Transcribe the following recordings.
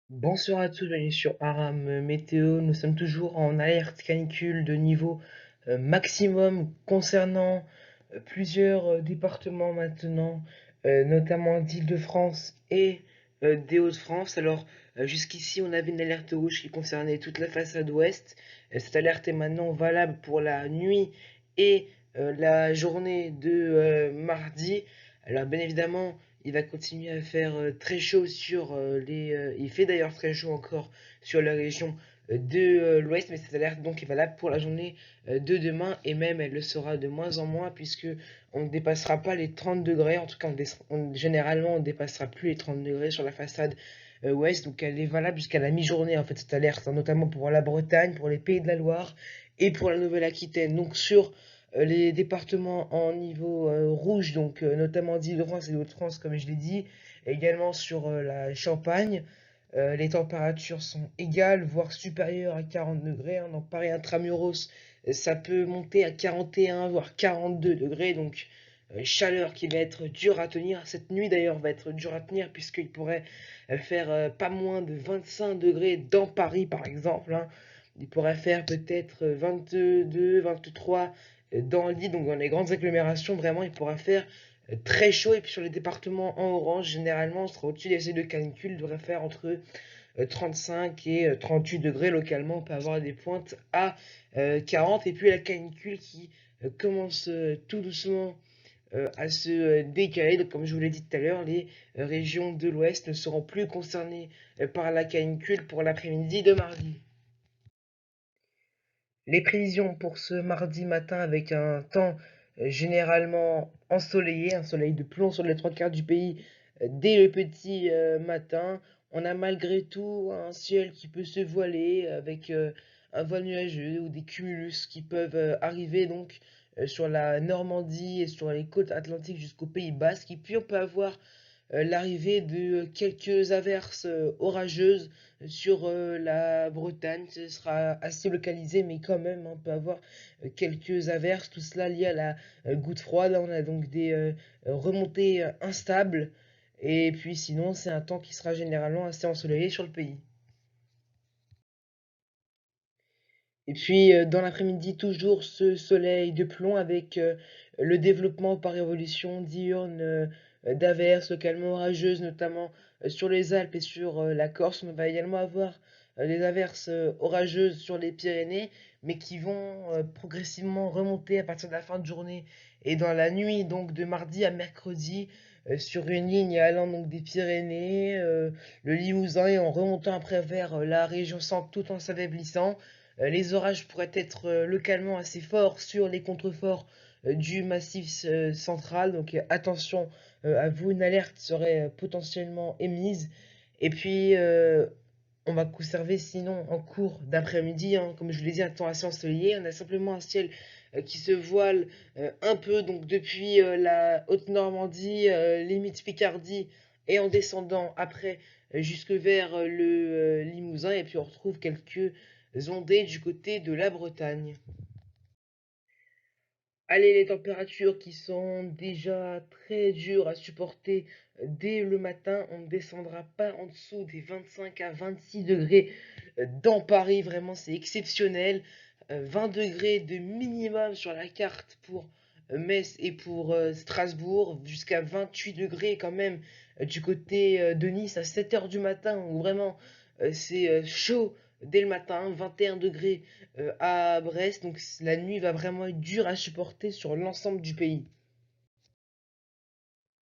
Bonsoir à tous, bienvenue sur Aram Météo. Nous sommes toujours en alerte canicule de niveau maximum concernant plusieurs départements maintenant, notamment d'Île-de-France et des Hauts-de-France. Alors, jusqu'ici, on avait une alerte rouge qui concernait toute la façade ouest. Cette alerte est maintenant valable pour la nuit et la journée de mardi. Alors, bien évidemment, il va continuer à faire très chaud sur il fait d'ailleurs très chaud encore sur la région de l'ouest, mais cette alerte donc est valable pour la journée de demain et même elle le sera de moins en moins puisque on ne dépassera pas les 30 degrés. En tout cas, généralement, on ne dépassera plus les 30 degrés sur la façade ouest. Donc, elle est valable jusqu'à la mi-journée, en fait, cette alerte, hein, notamment pour la Bretagne, pour les Pays de la Loire et pour la Nouvelle-Aquitaine. Donc, sur les départements en niveau rouge, donc notamment d'Île-de-France et d'Hauts-de-France, comme je l'ai dit, et également sur la Champagne. Les températures sont égales, voire supérieures à 40 degrés, hein. Dans Paris intramuros, ça peut monter à 41, voire 42 degrés. Donc, chaleur qui va être dure à tenir. Cette nuit, d'ailleurs, va être dure à tenir, puisqu'il pourrait faire pas moins de 25 degrés dans Paris, par exemple, hein. Il pourrait faire peut-être 22, 23 dans Lille, donc dans les grandes agglomérations, vraiment, il pourra faire très chaud. Et puis sur les départements en orange, généralement, on sera au-dessus des seuils de canicule, il devrait faire entre 35 et 38 degrés localement. On peut avoir des pointes à 40. Et puis la canicule qui commence tout doucement à se décaler. Donc, comme je vous l'ai dit tout à l'heure, les régions de l'ouest ne seront plus concernées par la canicule pour l'après-midi de mardi. Les prévisions pour ce mardi matin avec un temps généralement ensoleillé, un soleil de plomb sur les trois quarts du pays dès le petit matin. On a malgré tout un ciel qui peut se voiler avec un voile nuageux ou des cumulus qui peuvent arriver donc sur la Normandie et sur les côtes atlantiques jusqu'au Pays Basque. Et puis on peut avoir l'arrivée de quelques averses orageuses sur la Bretagne. Ce sera assez localisé, mais quand même, on peut avoir quelques averses. Tout cela lié à la goutte froide. On a donc des remontées instables. Et puis sinon, c'est un temps qui sera généralement assez ensoleillé sur le pays. Et puis dans l'après-midi, toujours ce soleil de plomb avec le développement par évolution diurne d'averses localement orageuses, notamment sur les Alpes et sur la Corse. On va également avoir des averses orageuses sur les Pyrénées, mais qui vont progressivement remonter à partir de la fin de journée et dans la nuit, donc de mardi à mercredi, sur une ligne allant donc des Pyrénées, le Limousin, et en remontant après vers la région centre tout en s'affaiblissant. Les orages pourraient être localement assez forts sur les contreforts du massif central, donc attention à vous, une alerte serait potentiellement émise. Et puis, on va conserver sinon en cours d'après-midi, hein, comme je vous l'ai dit, un temps assez ensoleillé. On a simplement un ciel qui se voile un peu, donc depuis la Haute-Normandie, limite Picardie, et en descendant après jusque vers le Limousin. Et puis on retrouve quelques ondées du côté de la Bretagne. Allez, les températures qui sont déjà très dures à supporter dès le matin, on ne descendra pas en dessous des 25 à 26 degrés dans Paris, vraiment c'est exceptionnel. 20 degrés de minimum sur la carte pour Metz et pour Strasbourg, jusqu'à 28 degrés quand même du côté de Nice à 7 heures du matin, où vraiment c'est chaud dès le matin, 21 degrés à Brest, donc la nuit va vraiment être dure à supporter sur l'ensemble du pays.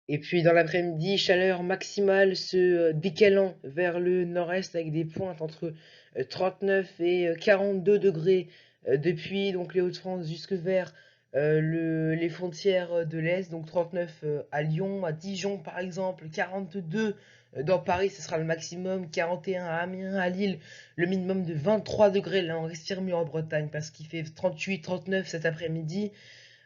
Et puis dans l'après-midi, chaleur maximale se décalant vers le nord-est avec des pointes entre 39 et 42 degrés depuis donc les Hauts-de-France jusque vers les frontières de l'Est, donc 39 à Lyon, à Dijon par exemple, 42 dans Paris, ce sera le maximum, 41 à Amiens, à Lille, le minimum de 23 degrés. Là, on respire mieux en Bretagne parce qu'il fait 38, 39 cet après-midi.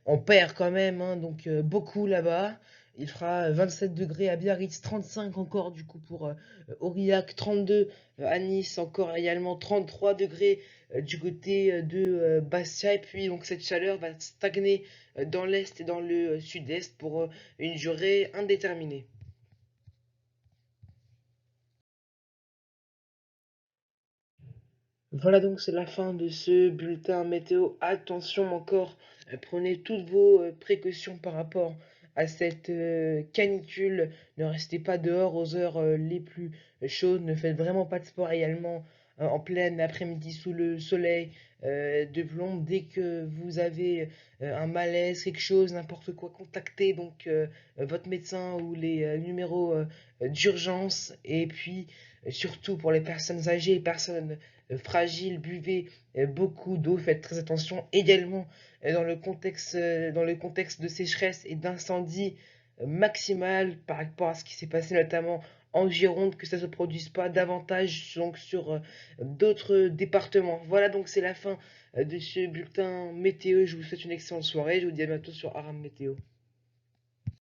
On perd quand même, hein, donc beaucoup là-bas. Il fera 27 degrés à Biarritz, 35 encore du coup pour Aurillac, 32 à Nice, encore également 33 degrés du côté de Bastia. Et puis donc cette chaleur va stagner dans l'est et dans le sud-est pour une durée indéterminée. Voilà donc c'est la fin de ce bulletin météo. Attention encore, prenez toutes vos précautions par rapport à cette canicule. Ne restez pas dehors aux heures les plus chaudes. Ne faites vraiment pas de sport également en pleine après-midi sous le soleil de plomb. Dès que vous avez un malaise, quelque chose, n'importe quoi, contactez donc votre médecin ou les numéros d'urgence. Et puis surtout pour les personnes âgées, les personnes fragile, buvez beaucoup d'eau, faites très attention également dans le contexte de sécheresse et d'incendie maximal par rapport à ce qui s'est passé notamment en Gironde, que ça ne se produise pas davantage donc sur d'autres départements. Voilà donc c'est la fin de ce bulletin météo. Je vous souhaite une excellente soirée. Je vous dis à bientôt sur Aram Météo.